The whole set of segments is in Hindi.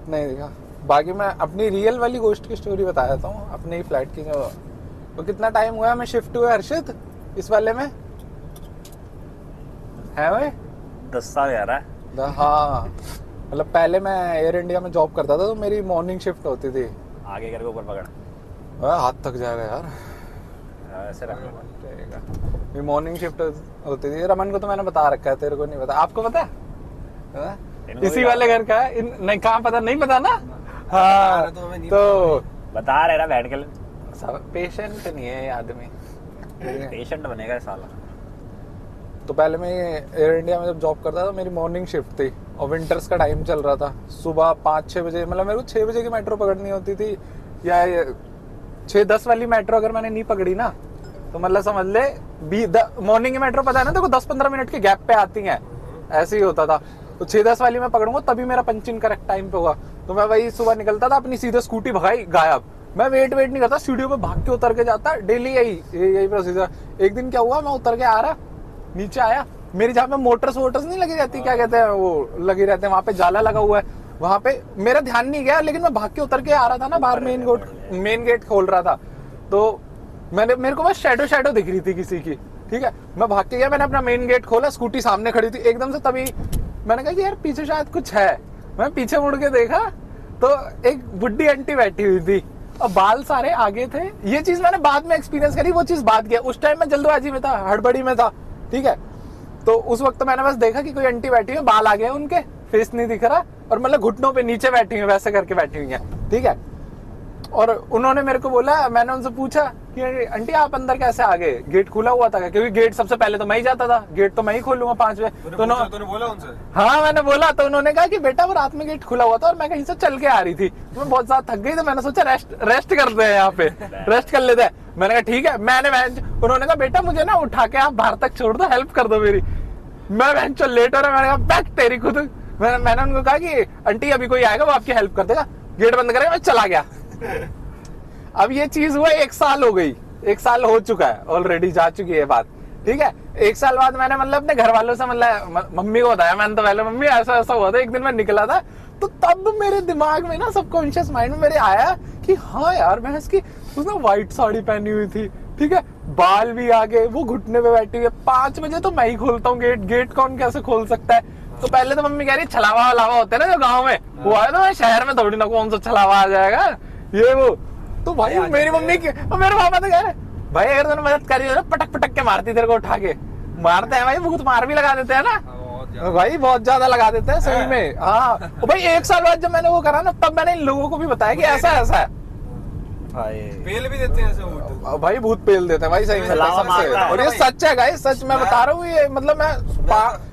नहीं देखा। बाकी मैं अपनी रियल वाली गोश्त की स्टोरी बता देता हूँ अपने ही फ्लैट की। जो तो कितना टाइम हुआ मैं शिफ्ट हुए हर्षित इस वाले में है भाई 10 साल यार है। हाँ मतलब पहले मैं एयर इंडिया में जॉब करता था तो मेरी मॉर्निंग शिफ्ट होती थी। आगे करके ऊपर पकड़, हाथ थक जाएगा यार। ऐसे रख। ये मॉर्निंग शिफ्ट होती थी। रमन को तो मैंने बता रखा है, तेरे को नहीं पता। आपको पता है? इसी वाले घर का है। नहीं कहाँ पता, नहीं पता ना। हाँ तो बता रहे ना बैठ के। पेशेंट नहीं है ये आदमी, पेशेंट बनेगा साला। तो पहले मैं एयर इंडिया में जब जॉब करता था मेरी मॉर्निंग शिफ्ट थी और विंटर्स का टाइम चल रहा था। सुबह 5-6 बजे, मतलब मेरे को 6 बजे की मेट्रो पकड़नी होती थी या 6-10 वाली मेट्रो अगर मैंने नहीं पकड़ी ना तो मतलब समझ ले मॉर्निंग की मेट्रो पता है ना देखो 10-15 मिनट के गैप पे आती हैं, ऐसे ही होता था। तो 6-10 वाली मैं पकड़ूंगा तभी मेरा पंचिंग करेक्ट टाइम पे होगा। तो मैं वही सुबह निकलता था अपनी सीधे स्कूटी भगाई गायब। मैं वेट नहीं करता, सीढ़ियों पे भाग के उतर के जाता। डेली यही प्रोसीजर। एक दिन क्या हुआ, मैं उतर के आ रहा, नीचे आया, मेरी जहाँ पे मोटर्स नहीं लगी रहती, क्या कहते हैं वो लगी रहते हैं, वहां पे जाला लगा हुआ है। वहां पे मेरा ध्यान नहीं गया, लेकिन मैं भाग के उतर के आ रहा था ना बाहर, मेन गेट खोल रहा था। तो मेरे को बस शैडो दिख रही थी किसी की। ठीक है, मैं भाग के गया, मैंने अपना मेन गेट खोला, स्कूटी सामने खड़ी थी एकदम से। तभी मैंने कहा कि यार पीछे शायद कुछ है। मैं पीछे मुड़ के देखा तो एक बुड्ढी आंटी बैठी हुई थी और बाल सारे आगे थे। ये चीज मैंने बाद में एक्सपीरियंस करी, वो चीज बाद किया। उस टाइम मैं जल्दबाजी में था, हड़बड़ी में था। ठीक है, तो उस वक्त मैंने बस देखा कि कोई आंटी बैठी है, बाल आगे हैं उनके, फेस नहीं दिख रहा, और मतलब घुटनों पे नीचे बैठी हुई, वैसे करके बैठी हुई है। ठीक है, और उन्होंने मेरे को बोला, मैंने उनसे पूछा कि आंटी आप अंदर कैसे आ गए, गेट खुला हुआ था क्या? क्योंकि गेट सबसे पहले तो मैं ही जाता था, गेट तो मैं ही खोलूंगा 5 बजे। तो तूने बोला उनसे? हाँ मैंने बोला। तो उन्होंने कहा कि बेटा वो रात में गेट खुला हुआ था और मैं कहीं से चल के आ रही थी, मैं बहुत ज्यादा थक गई, तो मैंने सोचा रेस्ट करते हैं यहाँ पे, रेस्ट कर लेते हैं। मैंने कहा ठीक है। उन्होंने कहा बेटा मुझे ना उठा के आप बाहर तक छोड़ दो, हेल्प कर दो मेरी। मैं चल लेट हो रहा, मैंने कहा बैक तेरी खुद। मैंने उनको कहा कि आंटी अभी कोई आएगा वो आपकी हेल्प कर देगा, गेट बंद करेगा। मैं चला गया। अब ये चीज हुआ 1 साल हो गई, 1 साल हो चुका है ऑलरेडी, जा चुकी है बात। ठीक है, 1 साल बाद मैंने मतलब अपने घर वालों से मतलब मम्मी को बताया। मैंने तो पहले मम्मी ऐसा हुआ था। एक दिन मैं निकला था तो तब मेरे दिमाग में ना सबकॉन्शियस माइंड में मेरे आया कि हाँ यार मैं इसकी उसने व्हाइट साड़ी पहनी हुई थी। ठीक है, बाल भी आगे, वो घुटने पे बैठी हुई है। 5 बजे तो मैं ही खोलता हूँ गेट कौन कैसे खोल सकता है? तो पहले तो मम्मी कह रही छलावा वलावा होते है ना जो गाँव में, वो आया तो शहर में थोड़ी ना कौन सा छलावा आ जाएगा ये वो। तो भाई मेरी मम्मी की मेरे पापा तो कह रहे भाई अगर तूने मदद करी हो ना पटक के मारती, तेरे को उठा के मारते हैं भाई, भूत मार भी लगा देते हैं ना भाई, बहुत ज्यादा लगा देते हैं सही में। हाँ भाई 1 साल बाद जब मैंने वो करा ना तब मैंने इन लोगों को भी बताया कि ऐसा है भाई। पेल भी देते हैं ऐसे भूत। भाई भूत पेल देते हैं भाई सही में सबसे। और ये सच है गाइस, सच मैं बता रहा हूँ। ये मतलब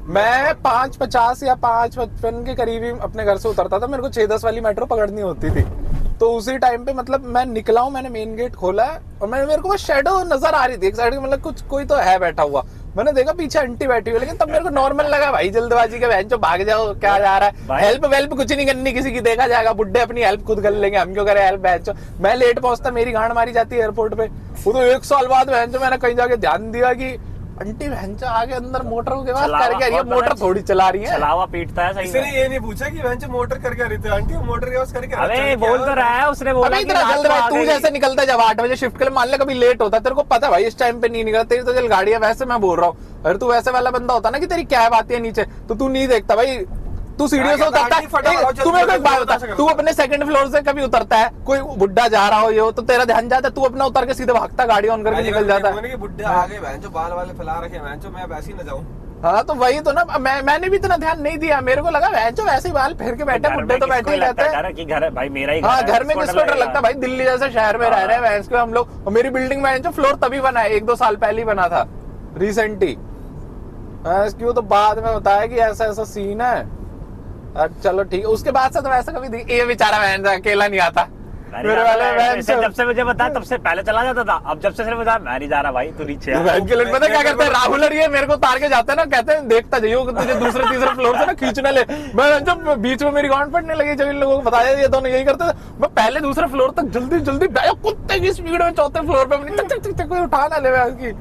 मैं 5:50 या 5:55 के करीब ही अपने घर से उतरता था। मेरे को 6-10 वाली मेट्रो पकड़नी होती थी। तो उसी टाइम पे मतलब मैं निकला हूँ, मैंने मेन गेट खोला है और मेरे को शैडो नजर आ रही थी एक साइड, मतलब कोई तो है बैठा हुआ। मैंने देखा पीछे आंटी बैठी हुई, लेकिन तब मेरे को नॉर्मल लगा भाई, जल्दबाजी के बहन चो भाग जाओ, क्या जा रहा है, हेल्प वेल्प कुछ नहीं करनी किसी की, देखा जाएगा, बुड्ढे अपनी हेल्प खुद कर लेंगे, हम क्यों करें हेल्प बहन चो। मैं लेट पहुंचता, मेरी गांड मारी जाती है एयरपोर्ट पे। वो तो 1 साल बाद बहन चो मैंने कहीं जाके ध्यान दिया कि आंटी बहन चो आगे अंदर मोटर के बाद करके रही है, मोटर थोड़ी चला रही है, छलावा पीटता है सही। इसने ये नहीं पूछा कि बहन चो मोटर करके रही थी आंटी, मोटर के पास करके। अबे बोल तो रहा है उसने, बोला कि तू जैसे निकलता जब 8 बजे शिफ्ट के लिए, मान ले कभी लेट होता, तेरे को पता है भाई इस टाइम पे नहीं निकलता, तेरी तो चल गाड़ी है। वैसे मैं बोल रहा हूँ, अगर तू वैसे वाला बंदा होता ना कि तेरी कैब आती है नीचे तो तू नहीं देखता भाई, तू सीढ़ियों से उतरता है। तू मेरे को एक बात बता, तू अपने 2nd फ्लोर से कभी उतरता है, कोई बुड्ढा जा रहा हो ये हो तो तेरा ध्यान जाता है, तू अपना उतर के सीधे भागता, गाड़ी ऑन करके निकल जाता है। बुड्ढे आगे बहन चो बाल वाले फैला रखे, बहन चो मैं वैसे ही न जाऊं। हाँ तो वही तो ना, मैंने भी इतना ध्यान नहीं दिया, मेरे को लगा वैसे ही बाल फेर के बैठे, बुड्ढे तो बैठे ही रहते हैं। घर भाई मेरा ही हाँ घर में किसको डर लगता है भाई, दिल्ली जैसे शहर में रह रहे हैं वैसे हम लोग। और मेरी बिल्डिंग में जो फ्लोर तभी बना है, 1-2 साल पहले ही बना था रिसेंटली। क्यों तो बाद में बताया कि ऐसा सीन है। चलो ठीक है, उसके बाद से तो वैसा कभी ये बेचारा बहन अकेला नहीं आता मेरे वाले। जब से मुझे बताया तब से पहले चला जाता था, अब जब से सिर्फ बता मैं नहीं जा रहा भाई, तू नीचे के लोग पता क्या करते हैं, राहुल और ये मेरे को उतार के जाते हैं ना, कहते हैं देखता जाइयो तुझे दूसरे तीसरे फ्लोर से ना खींचने ले। मैं जब बीच में मेरी गांड फटने लगी, जब इन लोगों को बताया ये दोनों यही करते थे, मैं पहले दूसरे फ्लोर तक जल्दी कुत्ते की स्पीड में 4थे फ्लोर पे कोई उठा ना ले उसकी।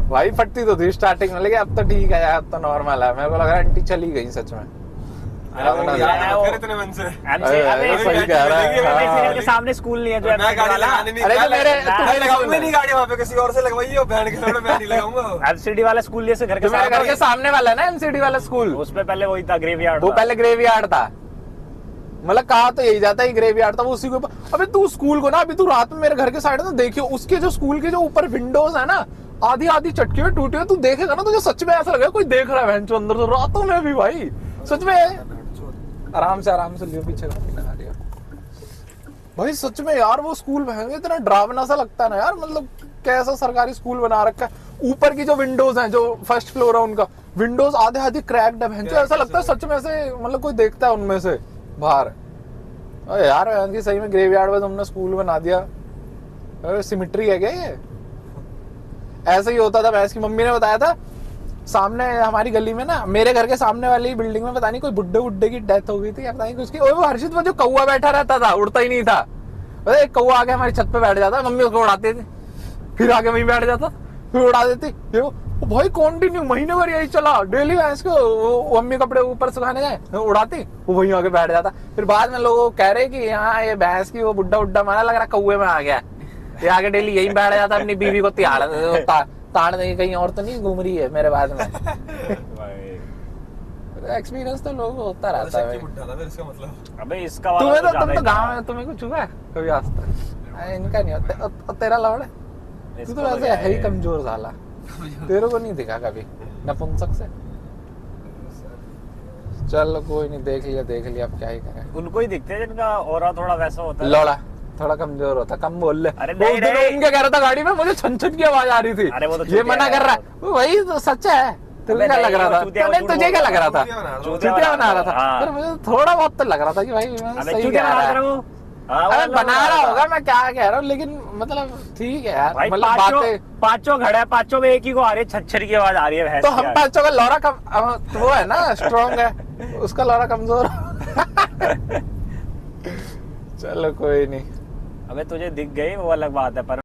भाई फटती तो थी स्टार्टिंग में, लेकिन अब तो ठीक है यार, अब तो नॉर्मल है। मेरे को लग रहा है आंटी चली गई सच में। अपना यार, वो- फिर इतने मन से MC अबे अरे, सही कह रहा है। MC हाँ। के सामने स्कूल नहीं है जो मैं MC गाड़ी वाला लगाने नहीं अरे, तो मेरे- मैं तुम्हें लगाऊंगा नहीं गाड़ी वहाँ पे, किसी और से लगवाइए बैंड के सामने, मैं नहीं लगाऊंगा। MCD वाला स्कूल जैसे घर के जो मेरे घर सामने के सामने वाला है ना MCD वाला स्कूल, उस पे पहले वही था ग्रेवयार्ड वो पहले ग्रेवयार्ड था। मतलब कहा तो यही जाता है ग्रेवयार्ड था, वो उसी के ऊपर। अबे तू स्कूल को ना, अभी तू रात में मेरे घर के साइड में देखियो, उसके जो स्कूल के जो ऊपर विंडोज है ना, आधी आधी चटकी हुई टूटी हुई, तू देखेगा ना तुझे सच में ऐसा लगेगा कोई देख रहा है भैंचो अंदर से रातों में भी भाई, सच में। आराम से लियो, पीछे लगा दिया भाई, सच में यार वो स्कूल महंगे इतना डरावना सा लगता है ना यार, मतलब कैसा सरकारी स्कूल बना रखा है। ऊपर की जो विंडोज हैं, जो फर्स्ट फ्लोर है उनका, विंडोज आधे आधे क्रैक्ड है भैंचो, ऐसा लगता है सच में से, मतलब कोई देखता है उनमें से बाहर। अरे यार की सही में ग्रेवयार्ड में तुमने स्कूल बना दिया। अरे सिमिट्री है क्या ये? ऐसा ही होता था। भैंस की मम्मी ने बताया था, सामने हमारी गली में ना, मेरे घर के सामने वाली बिल्डिंग में पता नहीं कोई बुड्ढे की डेथ हो गई थी, पता नहीं उसकी। वो हर्षित, वो जो कौवा बैठा रहता था, उड़ता ही नहीं था, पता एक कौवा आके हमारी छत पे बैठ जाता, मम्मी उसको उड़ाती थी, फिर आगे वहीं बैठ जाता, फिर उड़ा देती। देखो भाई कंटिन्यू महीने भर यही चला, डेली भैंस को वो मम्मी कपड़े ऊपर सुखाने जाए, उड़ाती, वो वहीं आके बैठ जाता। फिर बाद में लोग कह रहे कि यहाँ ये भैंस की वो बुड्ढा मारा, लग रहा कौवे में आ गया, ये आगे डेली यहीं बैठ जाता, अपनी बीवी को ताड़ नहीं, कहीं और तो नहीं घूम रही है मेरे बाद में। एक्सपीरियंस तो लोगों को होता रहता है भाई। इसका मतलब अबे इसका तुम्हें वाला तो, तुम ज्यादा तो ही गाँव था। में तुम्हें कुछ हुआ है कभी आज तक? इनका नहीं होता। और तेरा लौड़ है, तू इसको तो तो वैसे क्या है ही कमजोर साला, तेरे को नहीं दिखा कभी नपुंसक से। चल कोई नहीं, देख लिया अब क्या ही करें। उनको ही दिखते हैं जिनका और थोड़ा वैसा होता है। लौड़ा थोड़ा कमजोर होता, कम बोल ले। अरे वो नहीं, उस दिन नहीं। उनके कह रहा था गाड़ी में, मुझे छन छन की आवाज आ रही थी, अरे वो तो ये चूतिया मना है कर रहा यार। है। वही तो सच है, तुझे अबे क्या नहीं, लग रहा वो था? चूतिया, वो नहीं, तुझे झूठ क्या लग रहा था? चूतिया बना रहा था। चूतिया बना रहा था। हाँ। पर मुझे थोड़ा बहुत तो लग रहा था कि भाई मैं अबे सही चूतिया कह बना रहा रहा है। वो। हाँ, अरे वो बना रहा था। होगा, मैं क्या कह रहा हूँ, लेकिन मतलब ठीक है यार, भाई मतलब बातें। पांचों खड़े हैं, पांचों में एक ही को आ रही है, छच्छर की आवाज आ रही है भैंस तो की हम यार। पांचों का लौरा कम, वो है ना स्ट्रॉन्ग है, उसका लौरा कमजोर। चलो कोई नहीं। अबे तुझे दिख गई वो अलग बात है, पर